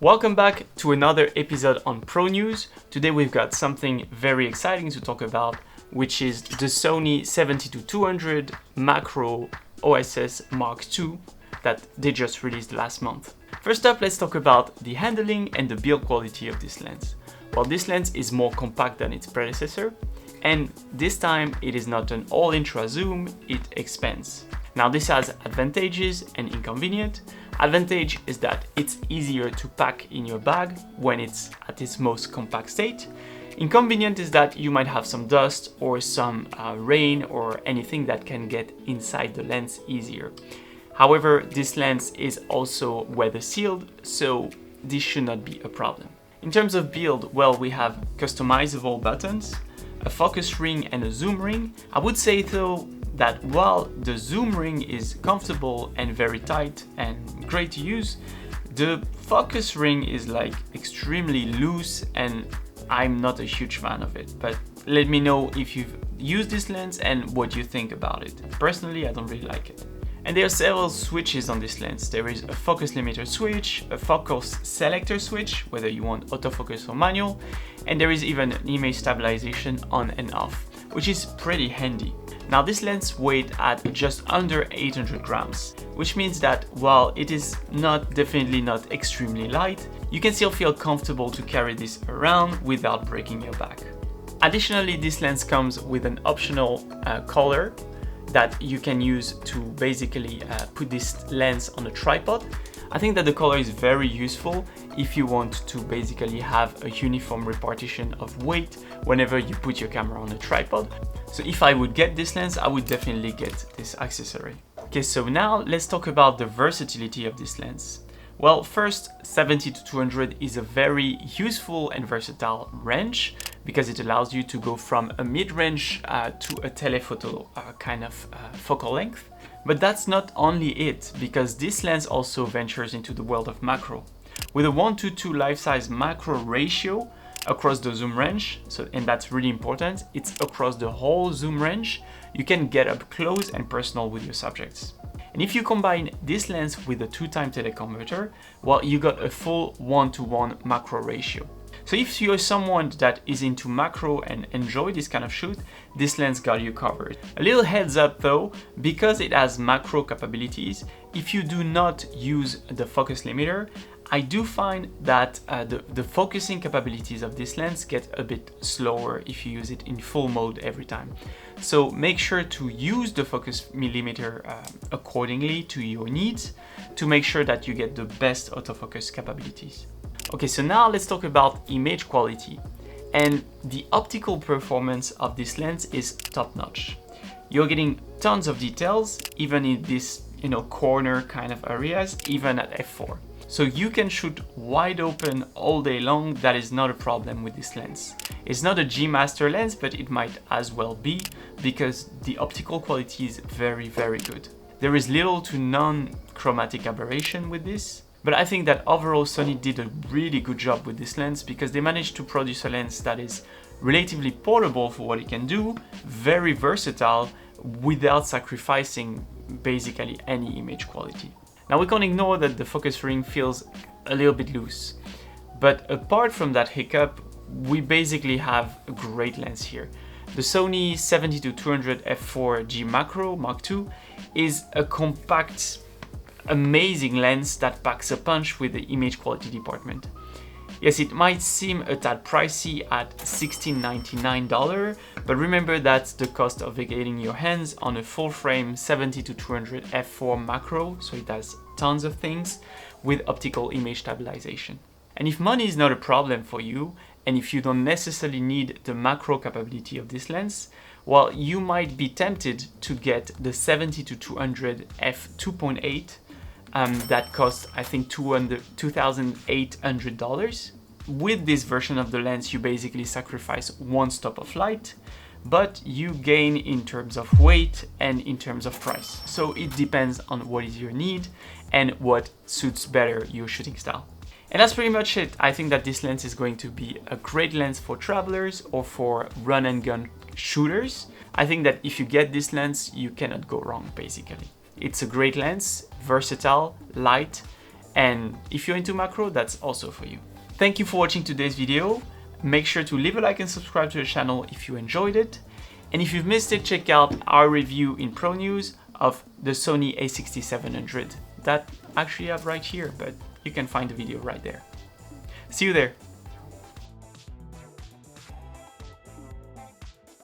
Welcome back to another episode on Pro News. Today we've got something very exciting to talk about, which is the Sony 70-200 Macro OSS Mark II that they just released last month. First up, let's talk about the handling and the build quality of this lens. Well, this lens is more compact than its predecessor, and this time it is not an all-intra zoom, it expands. Now this has advantages and inconvenience. Advantage is that it's easier to pack in your bag when it's at its most compact state. Inconvenient is that you might have some dust or some rain or anything that can get inside the lens easier. However, this lens is also weather sealed, so this should not be a problem. In terms of build, well, we have customizable buttons, a focus ring and a zoom ring. I would say though that while the zoom ring is comfortable and very tight and great to use, the focus ring is like extremely loose and I'm not a huge fan of it. But let me know if you've used this lens and what you think about it. Personally, I don't really like it. And there are several switches on this lens. There is a focus limiter switch, a focus selector switch, whether you want autofocus or manual, and there is even an image stabilization on and off, which is pretty handy. Now this lens weighed at just under 800 grams, which means that while it is definitely not extremely light, you can still feel comfortable to carry this around without breaking your back. Additionally, this lens comes with an optional collar that you can use to basically put this lens on a tripod. I think that the collar is very useful if you want to basically have a uniform repartition of weight whenever you put your camera on a tripod. So if I would get this lens, I would definitely get this accessory. Okay, so now let's talk about the versatility of this lens. Well, first, 70-200 is a very useful and versatile range because it allows you to go from a mid-range to a telephoto kind of focal length. But that's not only it, because this lens also ventures into the world of macro. With a 1:2 life-size macro ratio across the zoom range, and that's really important, it's across the whole zoom range, you can get up close and personal with your subjects. And if you combine this lens with a 2-time teleconverter, well, you got a full 1:1 macro ratio. So if you're someone that is into macro and enjoy this kind of shoot, this lens got you covered. A little heads up though, because it has macro capabilities, if you do not use the focus limiter, I do find that the focusing capabilities of this lens get a bit slower if you use it in full mode every time. So make sure to use the focus limiter accordingly to your needs to make sure that you get the best autofocus capabilities. Okay, so now let's talk about image quality. And the optical performance of this lens is top-notch. You're getting tons of details, even in this corner kind of areas, even at f4. So you can shoot wide open all day long. That is not a problem with this lens. It's not a G Master lens, but it might as well be because the optical quality is very, very good. There is little to none chromatic aberration with this, but I think that overall Sony did a really good job with this lens because they managed to produce a lens that is relatively portable for what it can do, very versatile, without sacrificing basically any image quality. Now we can't ignore that the focus ring feels a little bit loose, but apart from that hiccup, we basically have a great lens here. The Sony 70-200F4 G Macro Mark II is a compact, amazing lens that packs a punch with the image quality department. Yes, it might seem a tad pricey at $16.99, but remember that's the cost of getting your hands on a full frame 70-200F4 macro, so it has tons of things with optical image stabilization. And if money is not a problem for you, and if you don't necessarily need the macro capability of this lens, well, you might be tempted to get the 70-200F2.8 that costs, I think, $2,800. With this version of the lens, you basically sacrifice one stop of light, but you gain in terms of weight and in terms of price. So it depends on what is your need and what suits better your shooting style. And that's pretty much it. I think that this lens is going to be a great lens for travelers or for run and gun shooters. I think that if you get this lens, you cannot go wrong, basically. It's a great lens, versatile, light, And if you're into macro, that's also for you. Thank you for watching today's video. Make sure to leave a like and subscribe to the channel if you enjoyed it. And if you've missed it, check out our review in Pro News of the Sony a6700 that actually I have right here, but you can find the video right there. See you there.